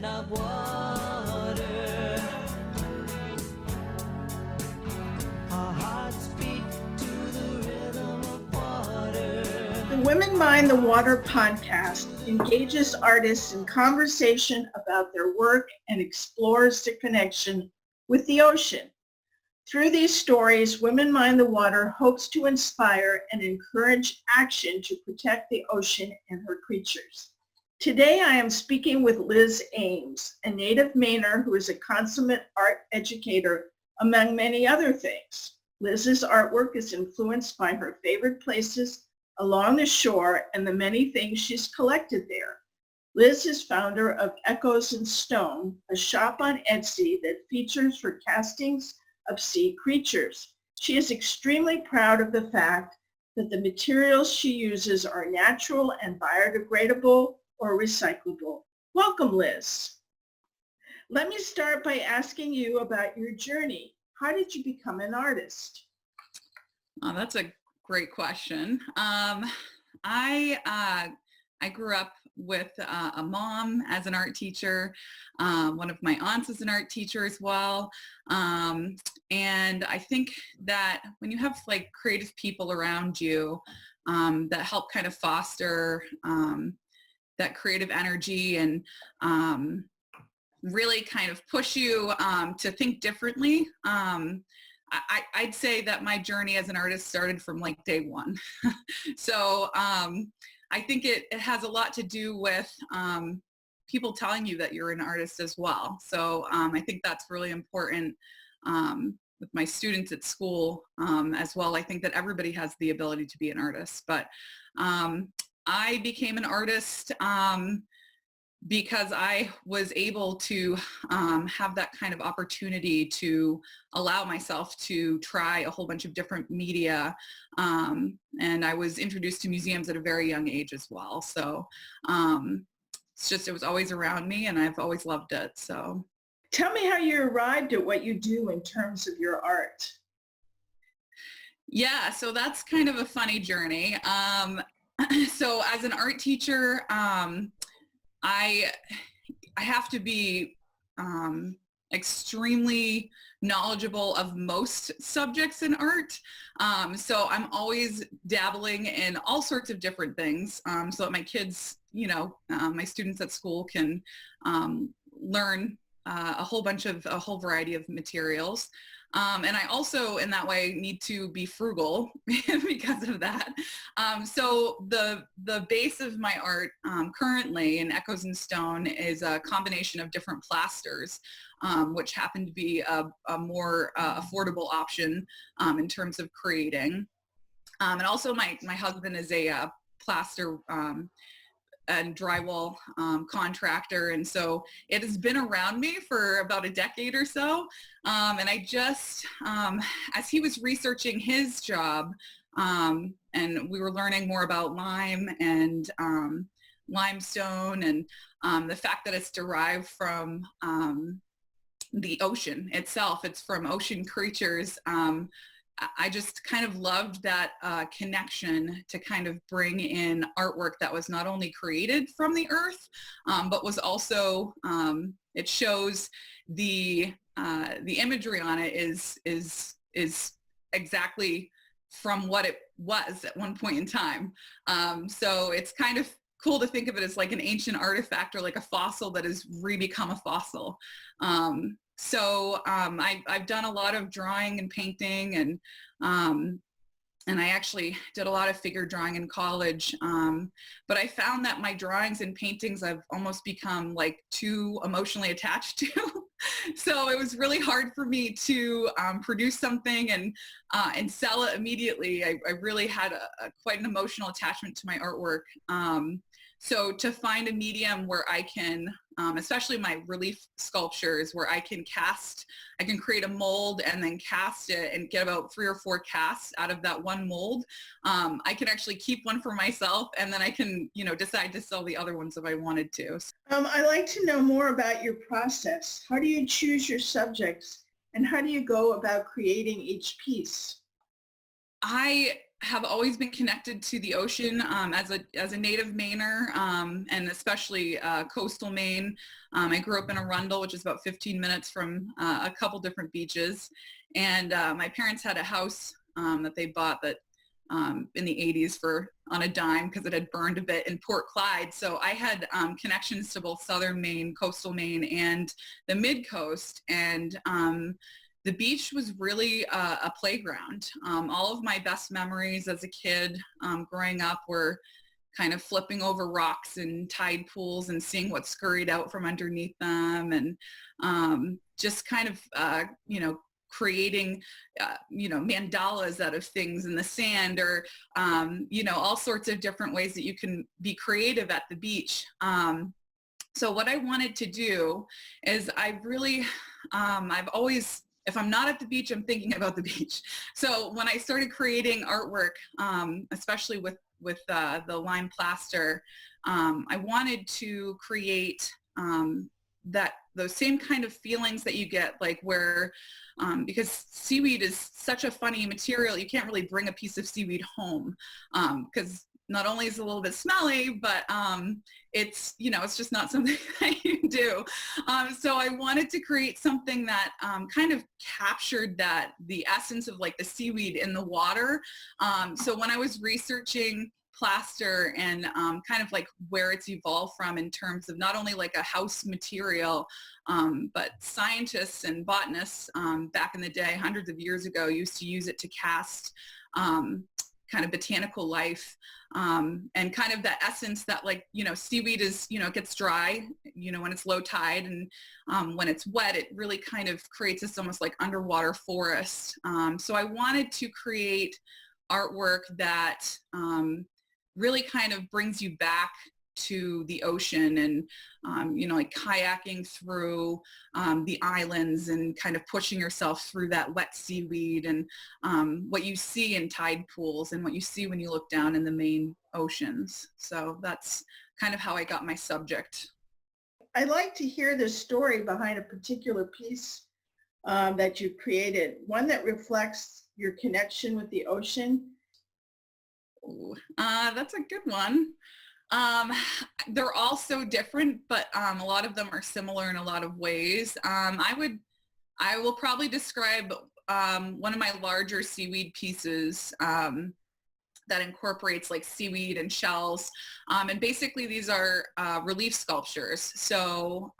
of water. Our hearts beat to the rhythm of water. The Women Mind the Water podcast engages artists in conversation about their work and explores the connection with the ocean. Through these stories, Women Mind the Water hopes to inspire and encourage action to protect the ocean and her creatures. Today, I am speaking with Liz Ames, a native Mainer who is a consummate art educator, among many other things. Liz's artwork is influenced by her favorite places along the shore and the many things she's collected there. Liz is founder of Echoes in Stone, a shop on Etsy that features her castings of sea creatures. She is extremely proud of the fact that the materials she uses are natural and biodegradable or recyclable. Welcome, Liz. Let me start by asking you about your journey. How did you become an artist? Oh, that's a great question. I grew up with a mom as an art teacher. One of my aunts is an art teacher as well. And I think that when you have like creative people around you that help kind of foster that creative energy and really kind of push you to think differently, I'd say that my journey as an artist started from like day one. So I think it has a lot to do with people telling you that you're an artist as well. So I think that's really important with my students at school as well. I think that everybody has the ability to be an artist, but I became an artist because I was able to have that kind of opportunity to allow myself to try a whole bunch of different media. And I was introduced to museums at a very young age as well. So it was always around me and I've always loved it. So tell me how you arrived at what you do in terms of your art. Yeah, so that's kind of a funny journey. So as an art teacher, I have to be extremely knowledgeable of most subjects in art. So I'm always dabbling in all sorts of different things so that my kids, my students at school can learn a whole variety of materials. And I also, in that way, need to be frugal because of that. So the base of my art currently in Echoes in Stone is a combination of different plasters, which happen to be a more affordable option in terms of creating. And also my husband is a plaster and drywall contractor. And so it has been around me for about a decade or so. And I just, as he was researching his job, and we were learning more about lime and limestone and the fact that it's derived from the ocean itself, it's from ocean creatures. I just kind of loved that connection to kind of bring in artwork that was not only created from the earth, but was also, it shows the imagery on it is exactly from what it was at one point in time. So it's kind of cool to think of it as like an ancient artifact or like a fossil that has re-become a fossil. So I've done a lot of drawing and painting, and I actually did a lot of figure drawing in college. But I found that my drawings and paintings I've almost become like too emotionally attached to. So it was really hard for me to produce something and sell it immediately. I really had quite an emotional attachment to my artwork. So to find a medium where I can, especially my relief sculptures, where I can create a mold and then cast it and get about 3 or 4 casts out of that one mold. I can actually keep one for myself and then I can, decide to sell the other ones if I wanted to. I'd like to know more about your process. How do you choose your subjects and how do you go about creating each piece? I have always been connected to the ocean as a native Mainer, and especially coastal Maine. I grew up in Arundel, which is about 15 minutes from a couple different beaches. And my parents had a house that they bought that in the 80s on a dime because it had burned a bit in Port Clyde. So I had connections to both southern Maine, coastal Maine, and the mid-coast. And the beach was really a playground. All of my best memories as a kid growing up were kind of flipping over rocks and tide pools and seeing what scurried out from underneath them, and just kind of, creating, mandalas out of things in the sand, or, all sorts of different ways that you can be creative at the beach. So what I wanted to do is I've always, if I'm not at the beach, I'm thinking about the beach. So when I started creating artwork, especially with the lime plaster, I wanted to create those same kind of feelings that you get, like where, because seaweed is such a funny material, you can't really bring a piece of seaweed home, because not only is it a little bit smelly, but it's just not something that you do. So I wanted to create something that kind of captured the essence of like the seaweed in the water. So when I was researching plaster and kind of like where it's evolved from in terms of not only like a house material, but scientists and botanists back in the day, hundreds of years ago, used to use it to cast kind of botanical life, and kind of that essence that, like, seaweed is, it gets dry, when it's low tide, and when it's wet, it really kind of creates this almost like underwater forest. So I wanted to create artwork that really kind of brings you back to the ocean, and like kayaking through the islands and kind of pushing yourself through that wet seaweed, and what you see in tide pools and what you see when you look down in the Maine oceans. So that's kind of how I got my subject. I like to hear the story behind a particular piece that you created, one that reflects your connection with the ocean. Ooh, that's a good one. They're all so different, but a lot of them are similar in a lot of ways. I will probably describe one of my larger seaweed pieces that incorporates like seaweed and shells. And basically these are relief sculptures. So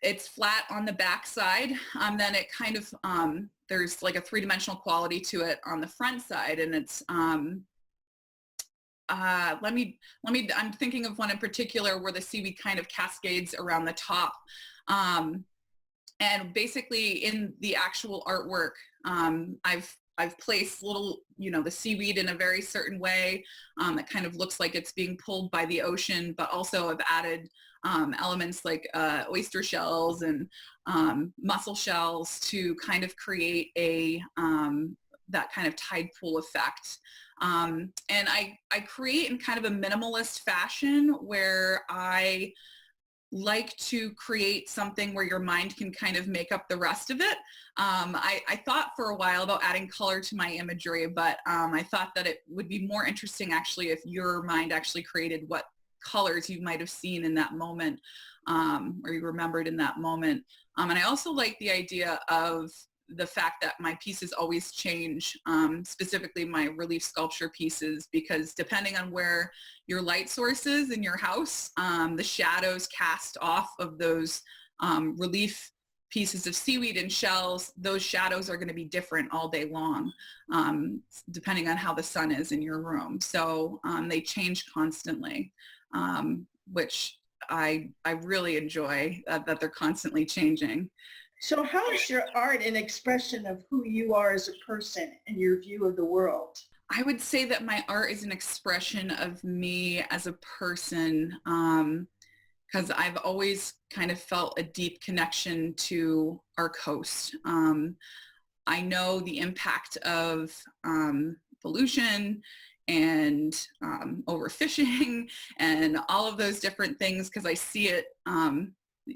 it's flat on the back side. Then it kind of, there's like a three-dimensional quality to it on the front side, and it's, I'm thinking of one in particular where the seaweed kind of cascades around the top. And basically in the actual artwork, I've placed little, the seaweed in a very certain way that kind of looks like it's being pulled by the ocean, but also I've added elements like oyster shells and mussel shells to kind of create that kind of tide pool effect. And I create in kind of a minimalist fashion where I like to create something where your mind can kind of make up the rest of it. I thought for a while about adding color to my imagery, but I thought that it would be more interesting actually if your mind actually created what colors you might have seen in that moment, or you remembered in that moment. And I also like the idea of the fact that my pieces always change, specifically my relief sculpture pieces, because depending on where your light source is in your house, the shadows cast off of those relief pieces of seaweed and shells, those shadows are going to be different all day long, depending on how the sun is in your room. So they change constantly, which I really enjoy, that they're constantly changing. So how is your art an expression of who you are as a person and your view of the world? I would say that my art is an expression of me as a person, because I've always kind of felt a deep connection to our coast. I know the impact of pollution and overfishing and all of those different things, because I see it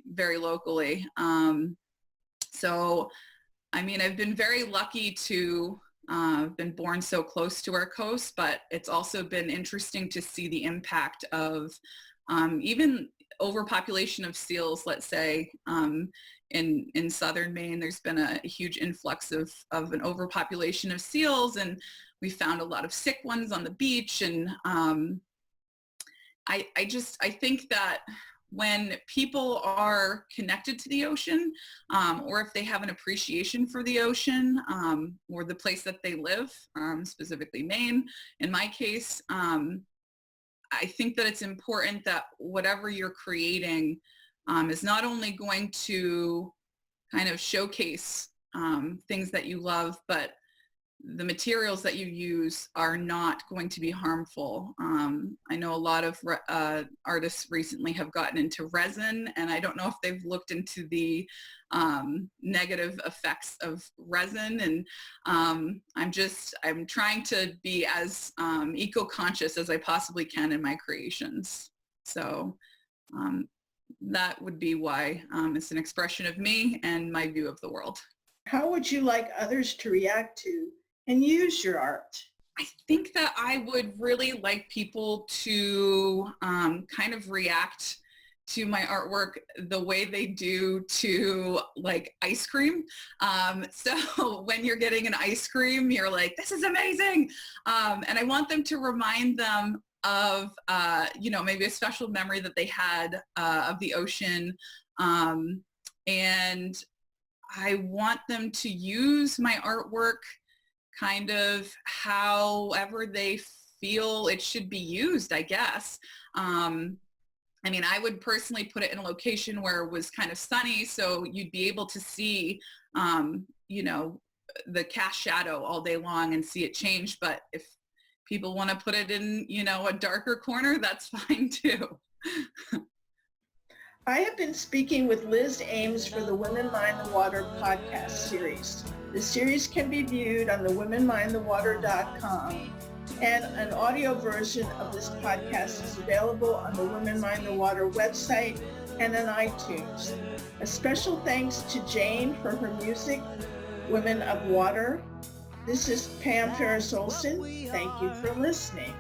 very locally. So, I mean, I've been very lucky to been born so close to our coast, but it's also been interesting to see the impact of even overpopulation of seals, let's say. In southern Maine, there's been a huge influx of an overpopulation of seals, and we found a lot of sick ones on the beach. And I think that when people are connected to the ocean, or if they have an appreciation for the ocean, or the place that they live, specifically Maine, in my case, I think that it's important that whatever you're creating is not only going to kind of showcase things that you love, but the materials that you use are not going to be harmful. I know a lot of artists recently have gotten into resin, and I don't know if they've looked into the negative effects of resin. And I'm trying to be as eco-conscious as I possibly can in my creations. So that would be why it's an expression of me and my view of the world. How would you like others to react to and use your art? I think that I would really like people to kind of react to my artwork the way they do to like ice cream. So when you're getting an ice cream, you're like, this is amazing. And I want them to remind them of, maybe a special memory that they had of the ocean. And I want them to use my artwork kind of however they feel it should be used, I guess. I would personally put it in a location where it was kind of sunny, so you'd be able to see, the cast shadow all day long and see it change. But if people want to put it in, a darker corner, that's fine too. I have been speaking with Liz Ames for the Women Mind the Water podcast series. The series can be viewed on the womenmindthewater.com, and an audio version of this podcast is available on the Women Mind the Water website and on iTunes. A special thanks to Jane for her music, Women of Water. This is Pam Ferris Olson. Thank you for listening.